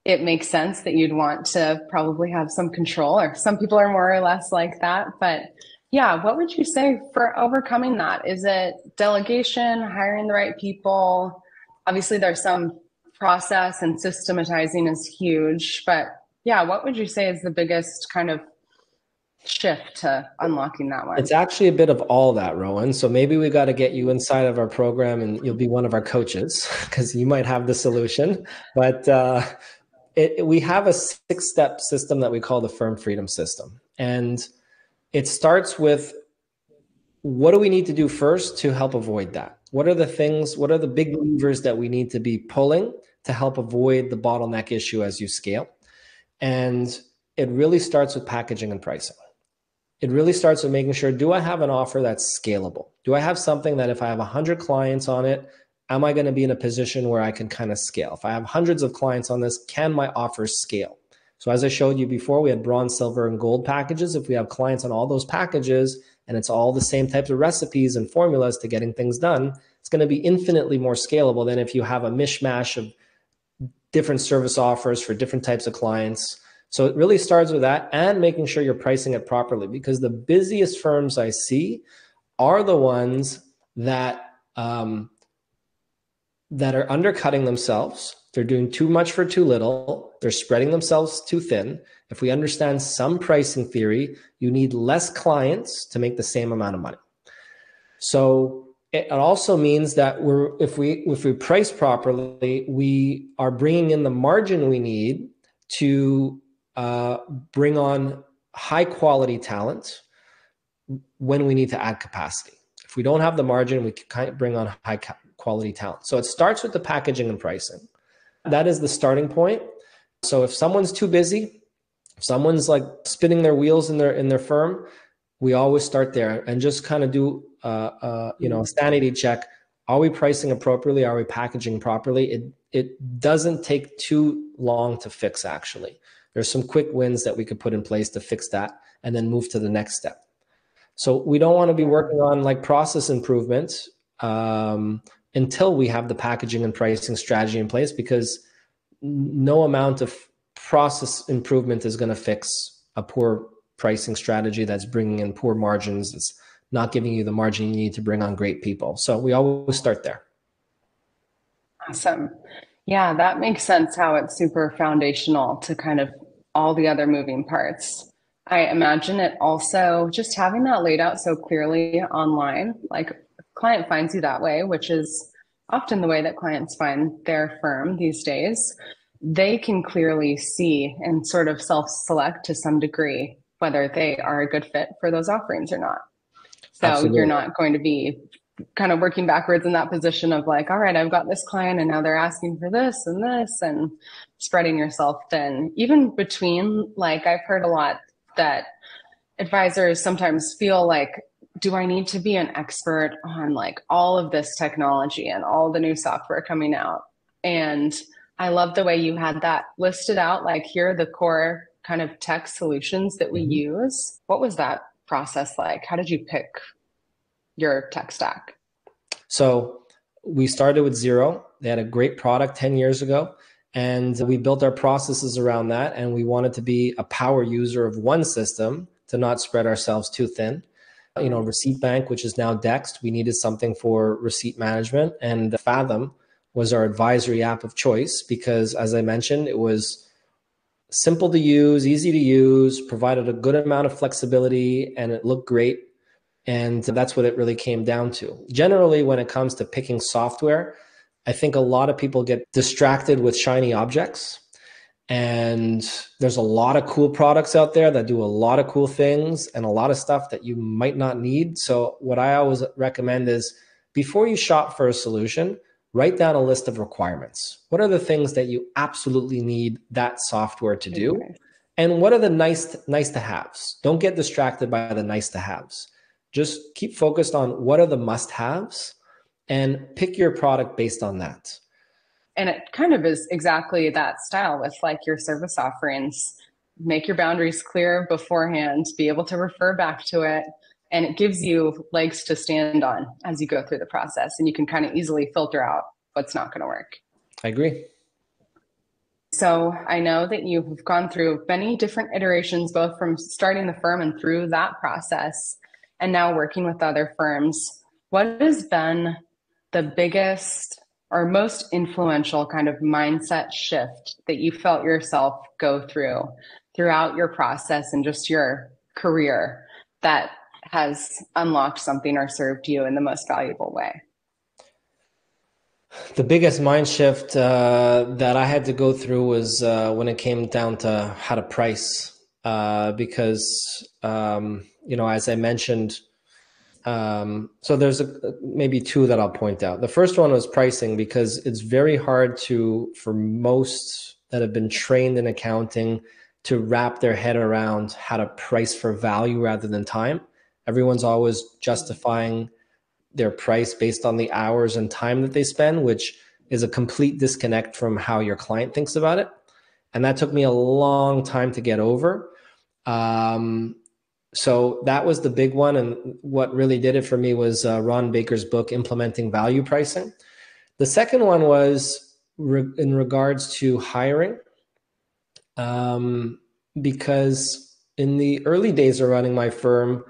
[SPEAKER 3] it makes sense that you'd want to probably have some control, or some people are more or less like that. But yeah, what would you say for overcoming that? Is it delegation, hiring the right people? Obviously, there's some process, and systematizing is huge. But yeah, what would you say is the biggest kind of shift to unlocking that one?
[SPEAKER 1] It's actually a bit of all that, Rowan. So maybe we got to get you inside of our program and you'll be one of our coaches, because you might have the solution. But we have a 6-step system that we call the Firm Freedom System. And it starts with, what do we need to do first to help avoid that? What are the big levers that we need to be pulling to help avoid the bottleneck issue as you scale? And it really starts with packaging and pricing. It really starts with making sure, do I have an offer that's scalable? Do I have something that if I have 100 clients on it, am I going to be in a position where I can kind of scale? If I have hundreds of clients on this, can my offers scale? So as I showed you before, we had bronze, silver, and gold packages. If we have clients on all those packages and it's all the same types of recipes and formulas to getting things done, it's going to be infinitely more scalable than if you have a mishmash of different service offers for different types of clients. So it really starts with that and making sure you're pricing it properly, because the busiest firms I see are the ones that that are undercutting themselves. They're doing too much for too little. They're spreading themselves too thin. If we understand some pricing theory, you need less clients to make the same amount of money. So it also means that if we price properly, we are bringing in the margin we need to bring on high quality talent when we need to add capacity. If we don't have the margin, we can bring on high quality talent. So it starts with the packaging and pricing. That is the starting point. So if someone's too busy, if someone's like spinning their wheels in their firm, we always start there and just kind of do a sanity check. Are we pricing appropriately? Are we packaging properly? It doesn't take too long to fix, actually. There's some quick wins that we could put in place to fix that and then move to the next step. So we don't want to be working on like process improvements until we have the packaging and pricing strategy in place, because no amount of process improvement is going to fix a poor pricing strategy that's bringing in poor margins. It's not giving you the margin you need to bring on great people. So we always start there.
[SPEAKER 3] Awesome. Yeah, that makes sense how it's super foundational to kind of all the other moving parts. I imagine it also just having that laid out so clearly online, like client finds you that way, which is often the way that clients find their firm these days. They can clearly see and sort of self-select to some degree whether they are a good fit for those offerings or not. So Absolutely. You're not going to be kind of working backwards in that position of like, all right, I've got this client and now they're asking for this and spreading yourself thin. Even between, like, I've heard a lot that advisors sometimes feel like, do I need to be an expert on like all of this technology and all the new software coming out? And I love the way you had that listed out, like here are the core kind of tech solutions that we use. What was that process like? How did you pick your tech stack?
[SPEAKER 1] So we started with zero. They had a great product 10 years ago, and we built our processes around that. And we wanted to be a power user of one system to not spread ourselves too thin. Receipt Bank, which is now Dext, we needed something for receipt management, and Fathom was our advisory app of choice because, as I mentioned, it was simple to use, easy to use, provided a good amount of flexibility, and it looked great. And that's what it really came down to. Generally, when it comes to picking software, I think a lot of people get distracted with shiny objects. And there's a lot of cool products out there that do a lot of cool things and a lot of stuff that you might not need. So what I always recommend is before you shop for a solution, write down a list of requirements. What are the things that you absolutely need that software to do? And what are the nice to haves? Don't get distracted by the nice to haves. Just keep focused on what are the must haves and pick your product based on that.
[SPEAKER 3] And it kind of is exactly that style with like your service offerings. Make your boundaries clear beforehand, be able to refer back to it. And it gives you legs to stand on as you go through the process. And you can kind of easily filter out what's not going to work.
[SPEAKER 1] I agree.
[SPEAKER 3] So I know that you've gone through many different iterations, both from starting the firm and through that process, and now working with other firms. What has been the biggest or most influential kind of mindset shift that you felt yourself go throughout your process and just your career that has unlocked something or served you in the most valuable way?
[SPEAKER 1] The biggest mind shift that I had to go through was when it came down to how to price, because, as I mentioned, so there's maybe two that I'll point out. The first one was pricing, because it's very hard for most that have been trained in accounting to wrap their head around how to price for value rather than time. Everyone's always justifying their price based on the hours and time that they spend, which is a complete disconnect from how your client thinks about it. And that took me a long time to get over. So that was the big one. And what really did it for me was Ron Baker's book, Implementing Value Pricing. The second one was in regards to hiring, because in the early days of running my firm,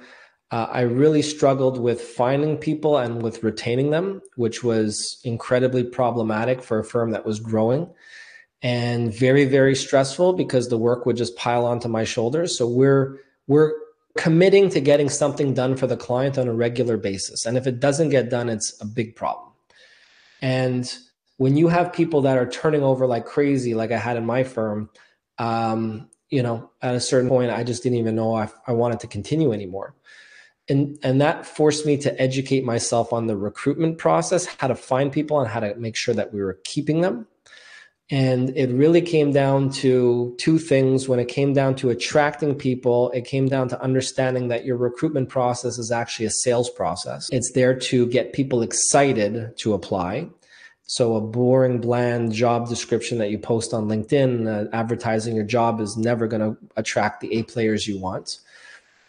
[SPEAKER 1] I really struggled with finding people and with retaining them, which was incredibly problematic for a firm that was growing, and very, very stressful because the work would just pile onto my shoulders. So we're committing to getting something done for the client on a regular basis. And if it doesn't get done, it's a big problem. And when you have people that are turning over like crazy, like I had in my firm, at a certain point, I just didn't even know I wanted to continue anymore. And that forced me to educate myself on the recruitment process, how to find people and how to make sure that we were keeping them. And it really came down to two things. When it came down to attracting people, it came down to understanding that your recruitment process is actually a sales process. It's there to get people excited to apply. So a boring, bland job description that you post on LinkedIn, advertising your job, is never going to attract the A players you want.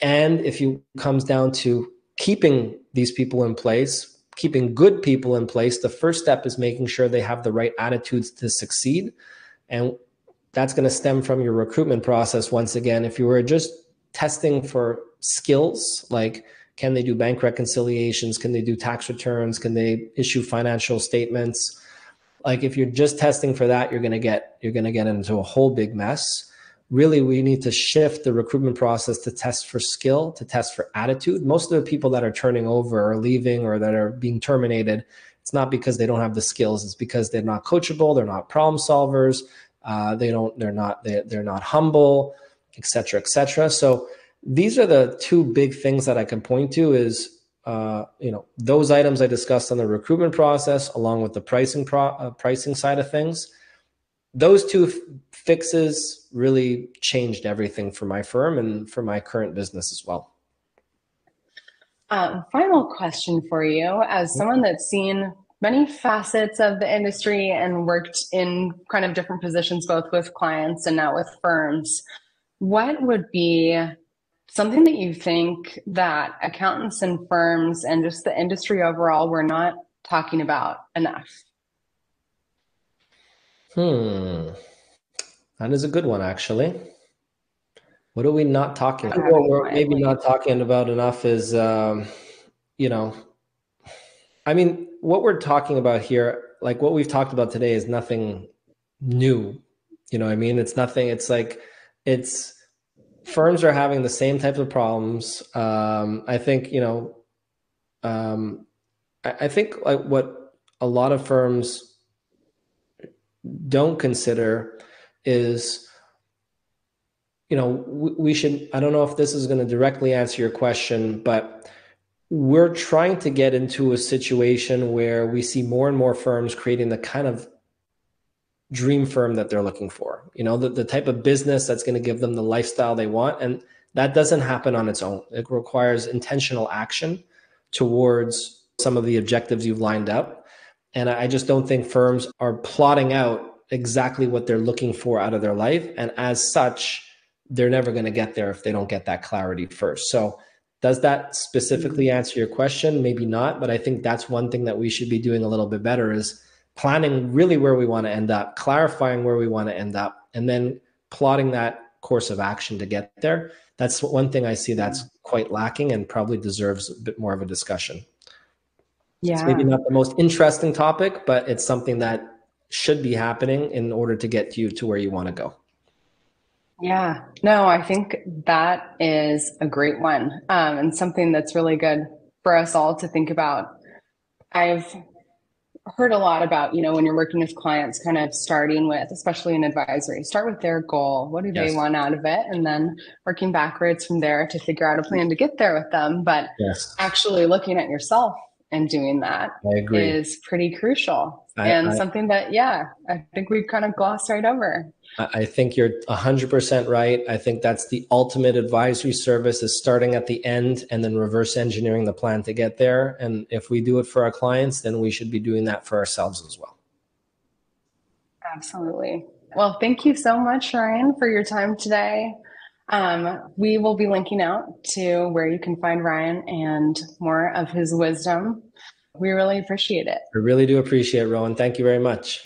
[SPEAKER 1] And if it comes down to keeping these people in place, keeping good people in place, the first step is making sure they have the right attitudes to succeed. And that's going to stem from your recruitment process. Once again, if you were just testing for skills, like can they do bank reconciliations? Can they do tax returns? Can they issue financial statements? Like if you're just testing for that, you're going to get into a whole big mess. Really, we need to shift the recruitment process to test for skill, to test for attitude. Most of the people that are turning over or leaving or that are being terminated, it's not because they don't have the skills. It's because they're not coachable. They're not problem solvers. They're not humble, et cetera, et cetera. So these are the two big things that I can point to is, those items I discussed on the recruitment process, along with the pricing side of things. Those two fixes really changed everything for my firm and for my current business as well.
[SPEAKER 3] Final question for you, as someone that's seen many facets of the industry and worked in kind of different positions, both with clients and now with firms, what would be something that you think that accountants and firms and just the industry overall were not talking about enough?
[SPEAKER 1] That is a good one, actually. What are we not talking about? What we're maybe not talking about enough is, what we're talking about here, like what we've talked about today, is nothing new. You know what I mean? It's nothing. It's like, firms are having the same types of problems. I think, I think like what a lot of firms don't consider is, we should, I don't know if this is going to directly answer your question, but we're trying to get into a situation where we see more and more firms creating the kind of dream firm that they're looking for, the type of business that's going to give them the lifestyle they want. And that doesn't happen on its own. It requires intentional action towards some of the objectives you've lined up. And I just don't think firms are plotting out exactly what they're looking for out of their life. And as such, they're never going to get there if they don't get that clarity first. So does that specifically answer your question? Maybe not, but I think that's one thing that we should be doing a little bit better, is planning really where we want to end up, clarifying where we want to end up, and then plotting that course of action to get there. That's one thing I see that's quite lacking and probably deserves a bit more of a discussion. Yeah. It's maybe not the most interesting topic, but it's something that should be happening in order to get you to where you want to go.
[SPEAKER 3] Yeah, no, I think that is a great one, and something that's really good for us all to think about. I've heard a lot about, when you're working with clients, kind of starting with, especially in advisory, start with their goal. What do they want out of it? And then working backwards from there to figure out a plan to get there with them. But actually looking at yourself and doing that is pretty crucial, and something that, I think we've kind of glossed right over.
[SPEAKER 1] I think you're 100% right. I think that's the ultimate advisory service, is starting at the end and then reverse engineering the plan to get there. And if we do it for our clients, then we should be doing that for ourselves as well.
[SPEAKER 3] Absolutely. Well, thank you so much, Ryan, for your time today. We will be linking out to where you can find Ryan and more of his wisdom. We really appreciate it.
[SPEAKER 1] I really do appreciate it, Rowan. Thank you very much.